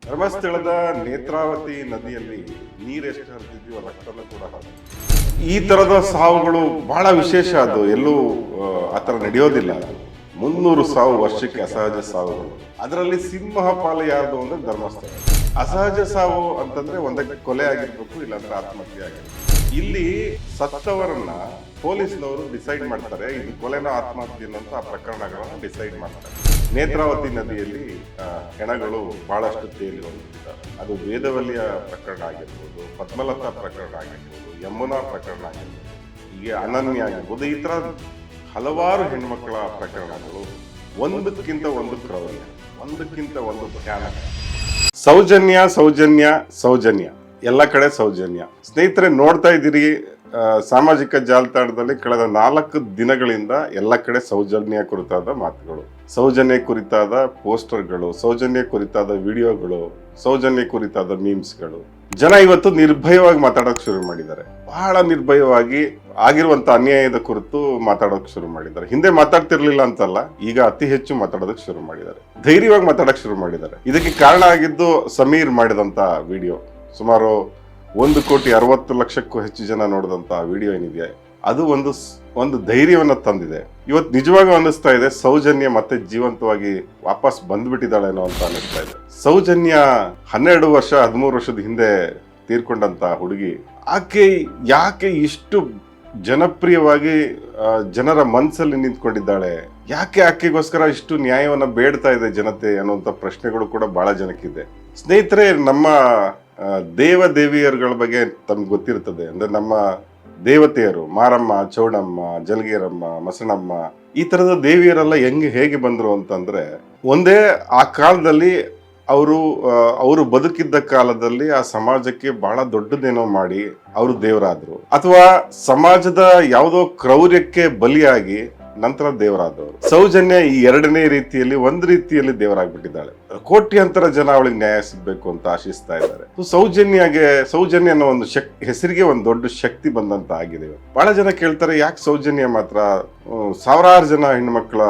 ಧರ್ಮಸ್ಥಳದ ನೇತ್ರಾವತಿ ನದಿಯಲ್ಲಿ ನೀರೆಷ್ಟು ಹರಿದಿದೆಯೋ ರಕ್ತನ ಕೂಡ ಹರಿದಿದೆ. ಈ ತರದ ಸಾವುಗಳು ಬಹಳ ವಿಶೇಷ. ಅದು ಎಲ್ಲೂ ಆ ಥರ ನಡೆಯೋದಿಲ್ಲ. 300 ಸಾವು ವರ್ಷಕ್ಕೆ ಅಸಹಜ ಸಾವುಗಳು. ಅದರಲ್ಲಿ ಸಿಂಹ ಪಾಲು ಯಾರ್ದು ಅಂದ್ರೆ ಧರ್ಮಸ್ಥಳ. ಅಸಹಜ ಸಾವು ಅಂತಂದ್ರೆ ಒಂದಕ್ಕೆ ಕೊಲೆ ಆಗಿರ್ಬೇಕು, ಇಲ್ಲಾಂದ್ರೆ ಆತ್ಮಹತ್ಯೆ ಆಗಿರ್ಬೇಕು. ಇಲ್ಲಿ ಸತ್ತವರನ್ನ ಪೊಲೀಸ್ನವರು ಡಿಸೈಡ್ ಮಾಡ್ತಾರೆ, ಇದು ಕೊಲೆನೋ ಆತ್ಮಹತ್ಯೆ ಅಂತ ಆ ಪ್ರಕರಣಗಳನ್ನ ಡಿಸೈಡ್ ಮಾಡ್ತಾರೆ. ನೇತ್ರಾವತಿ ನದಿಯಲ್ಲಿ ಹೆಣಗಳು ಬಹಳಷ್ಟು ತೇಲಿ ಹೋಗಿದ್ದಾರೆ. ಅದು ವೇದವಲ್ಲಿಯ ಪ್ರಕರಣ ಆಗಿರ್ಬೋದು, ಪದ್ಮಲತಾ ಪ್ರಕರಣ ಆಗಿರ್ಬೋದು, ಯಮುನಾ ಪ್ರಕರಣ ಆಗಿರ್ಬೋದು, ಹೀಗೆ ಅನನ್ಯ ಆಗಿರ್ಬೋದು. ಈ ತರ ಹಲವಾರು ಹೆಣ್ಮಕ್ಕಳ ಪ್ರಕರಣಗಳು ಒಂದಕ್ಕಿಂತ ಒಂದು ಕ್ರೌರ್ಯ, ಒಂದಕ್ಕಿಂತ ಒಂದು ಭಯಾನಕ. ಸೌಜನ್ಯ ಸೌಜನ್ಯ ಸೌಜನ್ಯ, ಎಲ್ಲ ಕಡೆ ಸೌಜನ್ಯ. ಸ್ನೇಹಿತರೆ, ನೋಡ್ತಾ ಇದ್ದೀರಿ ಸಾಮಾಜಿಕ ಜಾಲತಾಣದಲ್ಲಿ ಕಳೆದ 4 ದಿನಗಳಿಂದ ಎಲ್ಲ ಕಡೆ ಸೌಜನ್ಯ ಕುರಿತಾದ ಮಾತುಗಳು, ಸೌಜನ್ಯ ಕುರಿತಾದ ಪೋಸ್ಟರ್ಗಳು, ಸೌಜನ್ಯ ಕುರಿತಾದ ವಿಡಿಯೋಗಳು, ಸೌಜನ್ಯ ಕುರಿತಾದ ಮೀಮ್ಸ್ಗಳು. ಜನ ಇವತ್ತು ನಿರ್ಭಯವಾಗಿ ಮಾತಾಡೋಕೆ ಶುರು ಮಾಡಿದ್ದಾರೆ. ಬಹಳ ನಿರ್ಭಯವಾಗಿ ಆಗಿರುವಂತ ಅನ್ಯಾಯದ ಕುರಿತು ಮಾತಾಡೋಕೆ ಶುರು ಮಾಡಿದ್ದಾರೆ. ಹಿಂದೆ ಮಾತಾಡ್ತಿರ್ಲಿಲ್ಲ ಅಂತಲ್ಲ, ಈಗ ಅತಿ ಹೆಚ್ಚು ಮಾತಾಡೋದಕ್ಕೆ ಶುರು ಮಾಡಿದ್ದಾರೆ. ಧೈರ್ಯವಾಗಿ ಮಾತಾಡೋಕೆ ಶುರು ಮಾಡಿದ್ದಾರೆ. ಇದಕ್ಕೆ ಕಾರಣ ಆಗಿದ್ದು ಸಮೀರ್ ಮಾಡಿದಂತ ವಿಡಿಯೋ. ಸುಮಾರು 1,60,00,000ಕ್ಕೂ ಹೆಚ್ಚು ಜನ ನೋಡಿದಂತ ವಿಡಿಯೋ ಏನಿದೆ, ಅದು ಒಂದು ಧೈರ್ಯವನ್ನ ತಂದಿದೆ. ಇವತ್ತು ನಿಜವಾಗ ಅನ್ನಿಸ್ತಾ ಇದೆ, ಸೌಜನ್ಯ ಮತ್ತೆ ಜೀವಂತವಾಗಿ ವಾಪಸ್ ಬಂದ್ಬಿಟ್ಟಿದ್ದಾಳೇನೋ ಅಂತ ಅನ್ನಿಸ್ತಾ ಇದೆ. ಸೌಜನ್ಯ 12 ವರ್ಷ 13 ವರ್ಷದ ಹಿಂದೆ ತೀರ್ಕೊಂಡಂತ ಹುಡುಗಿ. ಆಕೆ ಯಾಕೆ ಇಷ್ಟು ಜನಪ್ರಿಯವಾಗಿ ಜನರ ಮನಸ್ಸಲ್ಲಿ ನಿಂತ್ಕೊಂಡಿದ್ದಾಳೆ? ಯಾಕೆ ಆಕೆಗೋಸ್ಕರ ಇಷ್ಟು ನ್ಯಾಯವನ್ನ ಬೇಡ್ತಾ ಇದೆ ಜನತೆ ಅನ್ನುವಂಥ ಪ್ರಶ್ನೆಗಳು ಕೂಡ ಬಹಳ ಜನಕ್ಕಿದೆ. ಸ್ನೇಹಿತರೆ, ನಮ್ಮ ದೇವ ದೇವಿಯರುಗಳ ಬಗ್ಗೆ ತಮ್ಗೆ ಗೊತ್ತಿರ್ತದೆ. ಅಂದ್ರೆ ನಮ್ಮ ದೇವತೆಯರು ಮಾರಮ್ಮ, ಚೌಡಮ್ಮ, ಜಲಗೇರಮ್ಮ, ಮಸಣಮ್ಮ, ಈ ತರದ ದೇವಿಯರೆಲ್ಲ ಹೇಗೆ ಬಂದ್ರು ಅಂತಂದ್ರೆ, ಒಂದೇ ಆ ಕಾಲದಲ್ಲಿ ಅವರು ಬದುಕಿದ್ದ ಕಾಲದಲ್ಲಿ ಆ ಸಮಾಜಕ್ಕೆ ಬಹಳ ದೊಡ್ಡದೇನೋ ಮಾಡಿ ಅವರು ದೇವರಾದ್ರು, ಅಥವಾ ಸಮಾಜದ ಯಾವುದೋ ಕ್ರೌರ್ಯಕ್ಕೆ ಬಲಿಯಾಗಿ ನಂತರ ದೇವರಾದವರು. ಸೌಜನ್ಯ ಈ ಎರಡನೇ ರೀತಿಯಲ್ಲಿ ಒಂದು ರೀತಿಯಲ್ಲಿ ದೇವರಾಗ್ಬಿಟ್ಟಿದ್ದಾಳೆ. ಕೋಟ್ಯಾಂತರ ಜನ ಅವಳಿಗೆ ನ್ಯಾಯ ಸಿಗ್ಬೇಕು ಅಂತ ಆಶಿಸ್ತಾ ಇದ್ದಾರೆ. ಸೌಜನ್ಯ ಅನ್ನೋ ಒಂದು ಹೆಸರಿಗೆ ಒಂದು ದೊಡ್ಡ ಶಕ್ತಿ ಬಂದಂತ ಆಗಿದೆ. ಬಹಳ ಜನ ಕೇಳ್ತಾರೆ, ಯಾಕೆ ಸೌಜನ್ಯ ಮಾತ್ರ? ಸಾವಿರಾರು ಜನ ಹೆಣ್ಮಕ್ಳ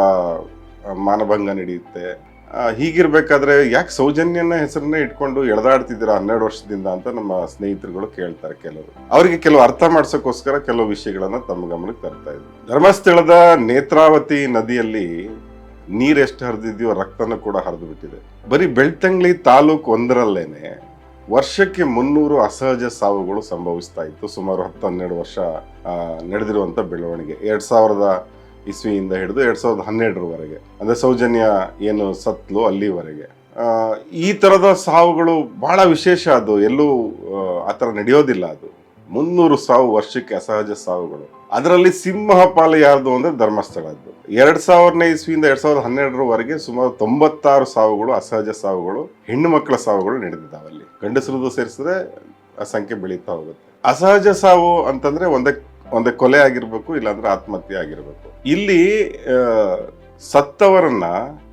ಮಾನಭಂಗ ನಡೆಯುತ್ತೆ. ಹೀಗಿರ್ಬೇಕಾದ್ರೆ ಯಾಕೆ ಸೌಜನ್ಯನ ಹೆಸರನ್ನೇ ಇಟ್ಕೊಂಡು ಎಳೆದಾಡ್ತಿದ್ದೀರಾ 12 ವರ್ಷದಿಂದ ಅಂತ ನಮ್ಮ ಸ್ನೇಹಿತರುಗಳು ಕೇಳ್ತಾರೆ. ಅವರಿಗೆ ಕೆಲವು ಅರ್ಥ ಮಾಡ್ಸೋಕ್ಕೋಸ್ಕರ ಕೆಲವು ವಿಷಯಗಳನ್ನ ತಮ್ಮ ಗಮನಕ್ಕೆ ತರ್ತಾ ಇದ್ರು. ಧರ್ಮಸ್ಥಳದ ನೇತ್ರಾವತಿ ನದಿಯಲ್ಲಿ ನೀರೆಷ್ಟು ಹರಿದಿದೆಯೋ ರಕ್ತನ ಕೂಡ ಹರಿದು ಬಿಟ್ಟಿದೆ. ಬರೀ ಬೆಳ್ತಂಗಳಿ ತಾಲೂಕು ಒಂದರಲ್ಲೇನೆ ವರ್ಷಕ್ಕೆ 300 ಅಸಹಜ ಸಾವುಗಳು ಸಂಭವಿಸ್ತಾ ಇತ್ತು. ಸುಮಾರು 10-12 ವರ್ಷ ನಡೆದಿರುವಂತ ಬೆಳವಣಿಗೆ. 2000 ಇಸ್ವಿಯಿಂದ ಹಿಡಿದು 2012ರವರೆಗೆ, ಅಂದ್ರೆ ಸೌಜನ್ಯ ಏನು ಸತ್ಲು ಅಲ್ಲಿವರೆಗೆ. ಈ ತರದ ಸಾವುಗಳು ಬಹಳ ವಿಶೇಷ. ಅದು ಎಲ್ಲೂ ಆ ಥರ ನಡೆಯೋದಿಲ್ಲ. ಅದು 300 ಸಾವು ವರ್ಷಕ್ಕೆ ಅಸಹಜ ಸಾವುಗಳು. ಅದರಲ್ಲಿ ಸಿಂಹ ಪಾಲು ಯಾರ್ದು ಅಂದ್ರೆ ಧರ್ಮಸ್ಥಳದ್ದು. 2000ನೇ ಇಸ್ವಿಯಿಂದ 2012ರವರೆಗೆ ಸುಮಾರು 96 ಸಾವುಗಳು, ಅಸಹಜ ಸಾವುಗಳು, ಹೆಣ್ಣು ಮಕ್ಕಳ ಸಾವುಗಳು ನಡೆದಿದ್ದಾವೆ. ಅಲ್ಲಿ ಗಂಡಸರದ್ದು ಸೇರಿಸಿದ್ರೆ ಆ ಸಂಖ್ಯೆ ಬೆಳೀತಾ ಹೋಗುತ್ತೆ. ಅಸಹಜ ಸಾವು ಅಂತಂದ್ರೆ ಒಂದೇ ಕೊಲೆ ಆಗಿರ್ಬೇಕು, ಇಲ್ಲಾಂದ್ರೆ ಆತ್ಮಹತ್ಯೆ ಆಗಿರ್ಬೇಕು. ಇಲ್ಲಿ ಸತ್ತವರನ್ನ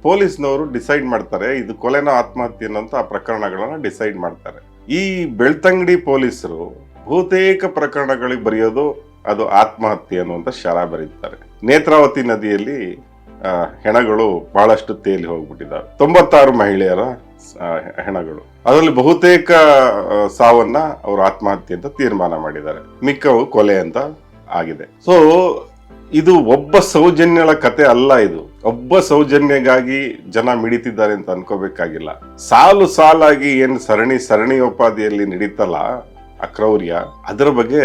ಪೊಲೀಸ್ನವರು ಡಿಸೈಡ್ ಮಾಡ್ತಾರೆ, ಇದು ಕೊಲೆನೋ ಆತ್ಮಹತ್ಯೆ ಅಂತ ಆ ಪ್ರಕರಣಗಳನ್ನ ಡಿಸೈಡ್ ಮಾಡ್ತಾರೆ. ಈ ಬೆಳ್ತಂಗಡಿ ಪೊಲೀಸರು ಬಹುತೇಕ ಪ್ರಕರಣಗಳಿಗೆ ಬರೆಯೋದು ಅದು ಆತ್ಮಹತ್ಯೆ ಅನ್ನುವಂತ ಶರ ಬರೀತಾರೆ. ನೇತ್ರಾವತಿ ನದಿಯಲ್ಲಿ ಹೆಣಗಳು ಬಹಳಷ್ಟು ತೇಲಿ ಹೋಗ್ಬಿಟ್ಟಿದ್ದಾರೆ. 96 ಮಹಿಳೆಯರ ಹೆಣಗಳು. ಅದರಲ್ಲಿ ಬಹುತೇಕ ಸಾವನ್ನ ಅವರು ಆತ್ಮಹತ್ಯೆ ಅಂತ ತೀರ್ಮಾನ ಮಾಡಿದ್ದಾರೆ, ಮಿಕ್ಕವು ಕೊಲೆ ಅಂತ ಆಗಿದೆ. ಸೊ ಇದು ಒಬ್ಬ ಸೌಜನ್ಯಳ ಕತೆ ಅಲ್ಲ. ಇದು ಒಬ್ಬ ಸೌಜನ್ಯಗಾಗಿ ಜನ ಮಿಡಿತಿದ್ದಾರೆ ಅಂತ ಅನ್ಕೋಬೇಕಾಗಿಲ್ಲ. ಸಾಲಾಗಿ ಏನ್ ಸರಣಿಯೋಪಾದಿಯಲ್ಲಿ ನಡೀತಲ್ಲ ಆ ಕ್ರೌರ್ಯ, ಅದರ ಬಗ್ಗೆ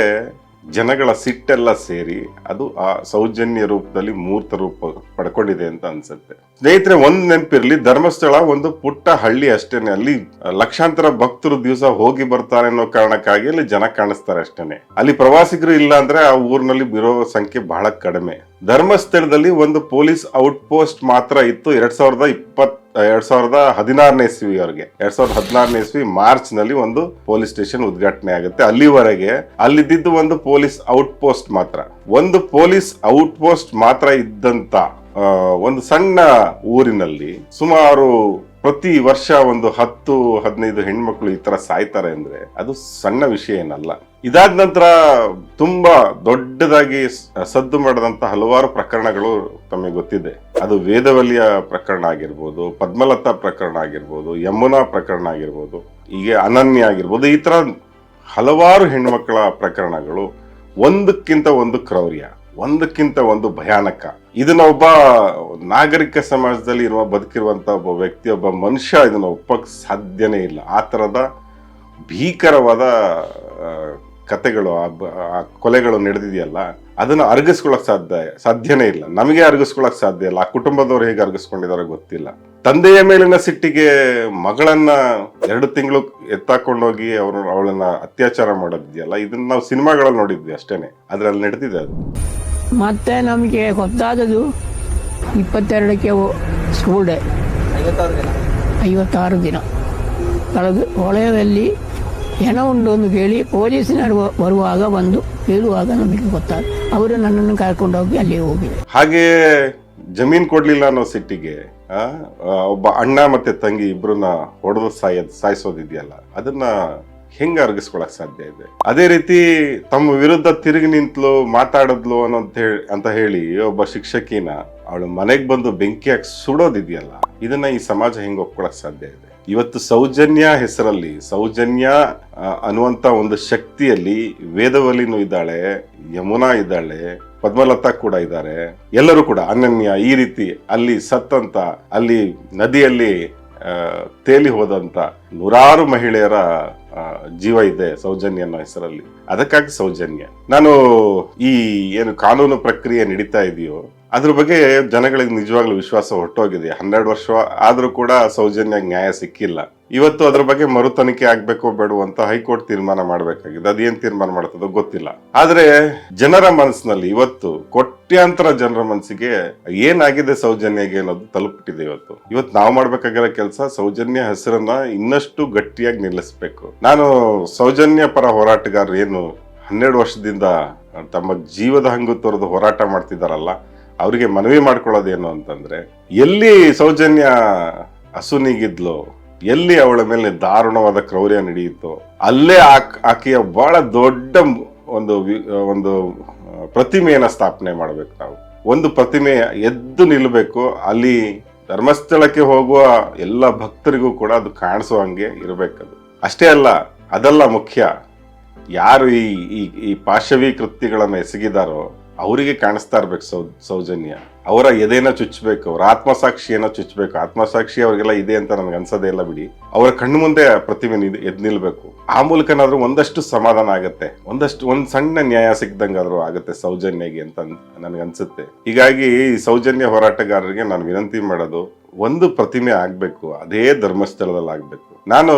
ಜನಗಳ ಸಿಟ್ಟೆಲ್ಲ ಸೇರಿ ಅದು ಆ ಸೌಜನ್ಯ ರೂಪದಲ್ಲಿ ಮೂರ್ತ ರೂಪ ಪಡ್ಕೊಂಡಿದೆ ಅಂತ ಅನ್ಸುತ್ತೆ. ಸ್ನೇಹಿತರೆ, ಒಂದ್ ನೆನಪಿರ್ಲಿ, ಧರ್ಮಸ್ಥಳ ಒಂದು ಪುಟ್ಟ ಹಳ್ಳಿ ಅಷ್ಟೇನೆ. ಅಲ್ಲಿ ಲಕ್ಷಾಂತರ ಭಕ್ತರು ದಿವಸ ಹೋಗಿ ಬರ್ತಾರೆ ಅನ್ನೋ ಕಾರಣಕ್ಕಾಗಿ ಅಲ್ಲಿ ಜನ ಕಾಣಿಸ್ತಾರೆ ಅಷ್ಟೇನೆ. ಅಲ್ಲಿ ಪ್ರವಾಸಿಗರು ಇಲ್ಲ ಅಂದ್ರೆ ಆ ಊರಿನಲ್ಲಿ ಬರೋ ಸಂಖ್ಯೆ ಬಹಳ ಕಡಿಮೆ. ಧರ್ಮಸ್ಥಳದಲ್ಲಿ ಒಂದು ಪೊಲೀಸ್ ಔಟ್ ಪೋಸ್ಟ್ ಮಾತ್ರ ಇತ್ತು 2016ನೇ ಇಸ್ವಿವರೆಗೆ. 2016ನೇ ಇಸ್ವಿ ಮಾರ್ಚ್ ನಲ್ಲಿ ಒಂದು ಪೊಲೀಸ್ ಸ್ಟೇಷನ್ ಉದ್ಘಾಟನೆ ಆಗುತ್ತೆ. ಅಲ್ಲಿವರೆಗೆ ಅಲ್ಲಿದ್ದು ಒಂದು ಪೊಲೀಸ್ ಔಟ್ ಪೋಸ್ಟ್ ಮಾತ್ರ. ಒಂದು ಪೊಲೀಸ್ ಔಟ್ ಪೋಸ್ಟ್ ಮಾತ್ರ ಇದ್ದಂತ ಒಂದು ಸಣ್ಣ ಊರಿನಲ್ಲಿ ಸುಮಾರು ಪ್ರತಿ ವರ್ಷ ಒಂದು 10-15 ಹೆಣ್ಮಕ್ಳು ಈ ತರ ಸಾಯ್ತಾರೆ ಅಂದ್ರೆ ಅದು ಸಣ್ಣ ವಿಷಯ ಏನಲ್ಲ. ಇದಾದ ನಂತರ ತುಂಬಾ ದೊಡ್ಡದಾಗಿ ಸದ್ದು ಮಾಡದಂತ ಹಲವಾರು ಪ್ರಕರಣಗಳು ತಮಗೆ ಗೊತ್ತಿದೆ. ಅದು ವೇದವಲ್ಲಿಯ ಪ್ರಕರಣ ಆಗಿರ್ಬೋದು, ಪದ್ಮಲತಾ ಪ್ರಕರಣ ಆಗಿರ್ಬೋದು, ಯಮುನಾ ಪ್ರಕರಣ ಆಗಿರ್ಬೋದು, ಹೀಗೆ ಅನನ್ಯ ಆಗಿರ್ಬೋದು. ಈ ತರ ಹಲವಾರು ಹೆಣ್ಮಕ್ಳ ಪ್ರಕರಣಗಳು ಒಂದಕ್ಕಿಂತ ಒಂದು ಕ್ರೌರ್ಯ, ಒಂದಕ್ಕಿಂತ ಒಂದು ಭಯಾನಕ. ಇದನ್ನ ಒಬ್ಬ ನಾಗರಿಕ ಸಮಾಜದಲ್ಲಿ ಬದುಕಿರುವಂತ ಒಬ್ಬ ವ್ಯಕ್ತಿ, ಒಬ್ಬ ಮನುಷ್ಯ ಇದನ್ನ ಒಪ್ಪಕ್ ಸಾಧ್ಯನೇ ಇಲ್ಲ. ಆ ತರದ ಭೀಕರವಾದ ಕತೆಗಳು, ಆ ಕೊಲೆಗಳು ನಡೆದಿದೆಯಲ್ಲ, ಅದನ್ನ ಅರಗಿಸ್ಕೊಳಕ್ ಸಾಧ್ಯನೇ ಇಲ್ಲ. ನಮಗೆ ಅರಗಿಸ್ಕೊಳಕ್ ಸಾಧ್ಯ ಇಲ್ಲ. ಆ ಕುಟುಂಬದವ್ರು ಹೇಗೆ ಅರಗಿಸ್ಕೊಂಡಿದಾರೋ ಗೊತ್ತಿಲ್ಲ. ತಂದೆಯ ಮೇಲಿನ ಸಿಟ್ಟಿಗೆ ಮಗಳನ್ನ 2 ತಿಂಗಳು ಎತ್ತಾಕೊಂಡೋಗಿ ಅವಳನ್ನ ಅತ್ಯಾಚಾರ ಮಾಡೋದಿದೆಯಲ್ಲ, ಇದನ್ನ ನಾವು ಸಿನಿಮಾಗಳಲ್ಲಿ ನೋಡಿದ್ವಿ ಅಷ್ಟೇನೆ, ಅದ್ರಲ್ಲಿ ನಡೆದಿದೆ ಅದು. ಮತ್ತೆ ನಮಗೆ ಗೊತ್ತಾದದು 22ಕ್ಕೆ ಸ್ಕೂಲ್ ಡೇ, 56 ದಿನ ಕಳೆದು ಹೊಳೆಯಲ್ಲಿ ಹೆಣ ಉಂಡು ಎಂದು ಕೇಳಿ ಪೊಲೀಸಿನವರು ಬರುವಾಗ ಬಂದು ಹೇಳುವಾಗ ನಮಗೆ ಗೊತ್ತಾದ. ಅವರು ನನ್ನನ್ನು ಕರ್ಕೊಂಡೋಗಿ ಅಲ್ಲಿ ಹೋಗಿದೆ. ಹಾಗೆ ಜಮೀನ್ ಕೊಡ್ಲಿಲ್ಲ ಅನ್ನೋ ಸಿಟ್ಟಿಗೆ ಒಬ್ಬ ಅಣ್ಣ ಮತ್ತೆ ತಂಗಿ ಇಬ್ರನ್ನ ಹೊಡೆದು ಸಾಯಿಸೋದಿದೆಯಲ್ಲ, ಅದನ್ನ ಹೆಂಗ ಅರಗಿಸ್ಕೊಳಕ್ ಸಾಧ್ಯ ಇದೆ? ಅದೇ ರೀತಿ ತಮ್ಮ ವಿರುದ್ಧ ತಿರುಗಿ ನಿಂತ್ಲು, ಮಾತಾಡಿದ್ಲು ಅಂತ ಹೇಳಿ ಒಬ್ಬ ಶಿಕ್ಷಕಿನ ಅವಳ ಮನೆಗ್ ಬಂದು ಬೆಂಕಿ ಹಾಕಿ ಸುಡೋದಿದೆಯಲ್ಲ, ಇದನ್ನ ಈ ಸಮಾಜ ಹೆಂಗ್ ಒಪ್ಕೊಳಕ್ ಸಾಧ್ಯ ಇದೆ? ಇವತ್ತು ಸೌಜನ್ಯ ಹೆಸರಲ್ಲಿ, ಸೌಜನ್ಯ ಅನ್ನುವಂತ ಒಂದು ಶಕ್ತಿಯಲ್ಲಿ ವೇದವಲ್ಲಿನೂ ಇದ್ದಾಳೆ, ಯಮುನಾ ಇದ್ದಾಳೆ, ಪದ್ಮಲತಾ ಕೂಡ ಇದ್ದಾರೆ, ಎಲ್ಲರೂ ಕೂಡ ಅನನ್ಯ, ಈ ರೀತಿ ಅಲ್ಲಿ ಸತ್ತಂತ, ಅಲ್ಲಿ ನದಿಯಲ್ಲಿ ತೇಲಿ ಹೋದಂತ ನೂರಾರು ಮಹಿಳೆಯರ ಜೀವ ಇದೆ ಸೌಜನ್ಯ ಅನ್ನೋ ಹೆಸರಲ್ಲಿ. ಅದಕ್ಕಾಗಿ ಸೌಜನ್ಯ. ನಾನು ಈ ಏನು ಕಾನೂನು ಪ್ರಕ್ರಿಯೆ ನಡೀತಾ ಇದೆಯೋ ಅದ್ರ ಬಗ್ಗೆ ಜನಗಳಿಗೆ ನಿಜವಾಗ್ಲೂ ವಿಶ್ವಾಸ ಹೊರಟೋಗಿದೆ. 12 ವರ್ಷ ಆದ್ರೂ ಕೂಡ ಸೌಜನ್ಯ ನ್ಯಾಯ ಸಿಕ್ಕಿಲ್ಲ. ಇವತ್ತು ಅದ್ರ ಬಗ್ಗೆ ಮರು ತನಿಖೆ ಆಗ್ಬೇಕೋ ಬೇಡವೋ ಅಂತ ಹೈಕೋರ್ಟ್ ತೀರ್ಮಾನ ಮಾಡ್ಬೇಕಾಗಿದೆ. ಅದೇನ್ ತೀರ್ಮಾನ ಮಾಡ್ತದೋ ಗೊತ್ತಿಲ್ಲ. ಆದ್ರೆ ಜನರ ಮನಸ್ಸಿನಲ್ಲಿ ಇವತ್ತು, ಕೋಟ್ಯಾಂತರ ಜನರ ಮನಸ್ಸಿಗೆ ಏನಾಗಿದೆ ಸೌಜನ್ಯಗೆ ಅನ್ನೋದು ತಲುಪಿಟ್ಟಿದೆ. ಇವತ್ತು ನಾವು ಮಾಡ್ಬೇಕಾಗಿರೋ ಕೆಲಸ ಸೌಜನ್ಯ ಹೆಸರನ್ನ ಇನ್ನಷ್ಟು ಗಟ್ಟಿಯಾಗಿ ನಿಲ್ಲಿಸ್ಬೇಕು. ನಾನು ಸೌಜನ್ಯ ಪರ ಹೋರಾಟಗಾರರು ಏನು 12 ವರ್ಷದಿಂದ ತಮ್ಮ ಜೀವದ ಹಂಗು ತೊರೆದು ಹೋರಾಟ ಮಾಡ್ತಿದಾರಲ್ಲ, ಅವರಿಗೆ ಮನವಿ ಮಾಡ್ಕೊಳ್ಳೋದೇನು ಅಂತಂದ್ರೆ, ಎಲ್ಲಿ ಸೌಜನ್ಯ ಅಸುನಿಗಿದ್ಲು, ಎಲ್ಲಿ ಅವಳ ಮೇಲೆ ದಾರುಣವಾದ ಕ್ರೌರ್ಯ ನಡೆಯಿತೋ, ಅಲ್ಲೇ ಆಕೆಯ ಬಹಳ ದೊಡ್ಡ ಒಂದು ಪ್ರತಿಮೆಯನ್ನ ಸ್ಥಾಪನೆ ಮಾಡ್ಬೇಕು. ನಾವು ಒಂದು ಪ್ರತಿಮೆ ಎದ್ದು ನಿಲ್ಬೇಕು. ಅಲ್ಲಿ ಧರ್ಮಸ್ಥಳಕ್ಕೆ ಹೋಗುವ ಎಲ್ಲ ಭಕ್ತರಿಗೂ ಕೂಡ ಅದು ಕಾಣಿಸೋ ಹಂಗೆ ಇರ್ಬೇಕದು. ಅಷ್ಟೇ ಅಲ್ಲ, ಅದೆಲ್ಲ ಮುಖ್ಯ. ಯಾರು ಈ ಪಾಶವಿ ಕೃತ್ಯಗಳನ್ನ ಎಸಗಿದಾರೋ ಅವರಿಗೆ ಕಾಣಿಸ್ತಾ ಇರ್ಬೇಕು ಸೌಜನ್ಯ. ಅವರ ಎದೆನ ಚುಚ್ಚಬೇಕು, ಅವ್ರ ಆತ್ಮಸಾಕ್ಷಿಯನ್ನ ಚುಚ್ಚಬೇಕು. ಆತ್ಮಸಾಕ್ಷಿ ಅವ್ರಿಗೆಲ್ಲ ಇದೆ ಅಂತ ನನ್ಗೆ ಅನ್ಸೋದೇ ಇಲ್ಲ ಬಿಡಿ. ಅವರ ಕಣ್ಣು ಮುಂದೆ ಪ್ರತಿಮೆ ಎದ್ ನಿಲ್ಬೇಕು. ಆ ಮೂಲಕನಾದ್ರೂ ಒಂದಷ್ಟು ಸಮಾಧಾನ ಆಗತ್ತೆ, ಒಂದ್ ಸಣ್ಣ ನ್ಯಾಯ ಸಿಕ್ದಂಗಾದ್ರೂ ಆಗತ್ತೆ ಸೌಜನ್ಯಗೆ ಅಂತ ನನ್ಗನ್ಸುತ್ತೆ. ಹೀಗಾಗಿ ಸೌಜನ್ಯ ಹೋರಾಟಗಾರರಿಗೆ ನಾನು ವಿನಂತಿ ಮಾಡೋದು, ಒಂದು ಪ್ರತಿಮೆ ಆಗ್ಬೇಕು, ಅದೇ ಧರ್ಮಸ್ಥಳದಲ್ಲಿ ಆಗ್ಬೇಕು. ನಾನು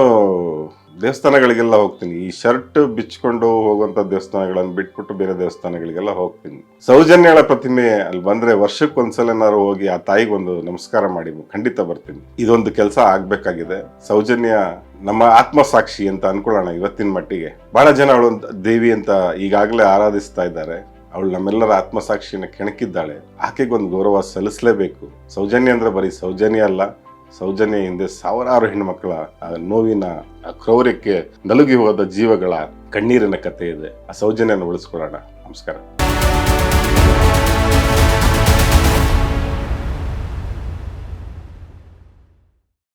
ದೇವಸ್ಥಾನಗಳಿಗೆಲ್ಲ ಹೋಗ್ತೀನಿ. ಈ ಶರ್ಟ್ ಬಿಚ್ಕೊಂಡು ಹೋಗುವಂತ ದೇವಸ್ಥಾನಗಳನ್ನು ಬಿಟ್ಬಿಟ್ಟು ಬೇರೆ ದೇವಸ್ಥಾನಗಳಿಗೆಲ್ಲ ಹೋಗ್ತೀನಿ. ಸೌಜನ್ಯಳ ಪ್ರತಿಮೆ ಅಲ್ಲಿ ಬಂದ್ರೆ ವರ್ಷಕ್ಕೊಂದ್ಸಲನಾರು ಹೋಗಿ ಆ ತಾಯಿಗೆ ಒಂದು ನಮಸ್ಕಾರ ಮಾಡಿ ಖಂಡಿತ ಬರ್ತೀನಿ. ಇದೊಂದು ಕೆಲಸ ಆಗ್ಬೇಕಾಗಿದೆ. ಸೌಜನ್ಯ ನಮ್ಮ ಆತ್ಮಸಾಕ್ಷಿ ಅಂತ ಅನ್ಕೊಳ್ಳೋಣ. ಇವತ್ತಿನ ಮಟ್ಟಿಗೆ ಬಹಳ ಜನ ಅವಳು ದೇವಿ ಅಂತ ಈಗಾಗಲೇ ಆರಾಧಿಸ್ತಾ ಇದ್ದಾರೆ. ಅವಳು ನಮ್ಮೆಲ್ಲರ ಆತ್ಮಸಾಕ್ಷಿಯನ್ನ ಕೆಣಕಿದ್ದಾಳೆ. ಆಕೆಗೊಂದು ಗೌರವ ಸಲ್ಲಿಸಲೇಬೇಕು. ಸೌಜನ್ಯ ಅಂದ್ರೆ ಬರೀ ಸೌಜನ್ಯ ಅಲ್ಲ, ಸೌಜನ್ಯ ಹಿಂದೆ ಸಾವಿರಾರು ಹೆಣ್ಮಕ್ಳ ನೋವಿನ ಕ್ರೌರ್ಯಕ್ಕೆ ನಲುಗಿ ಹೋದ ಜೀವಗಳ ಕಣ್ಣೀರಿನ ಕಥೆ ಇದೆ. ಆ ಸೌಜನ್ಯನ ಉಳಿಸ್ಕೊಳ್ಳೋಣ. ನಮಸ್ಕಾರ.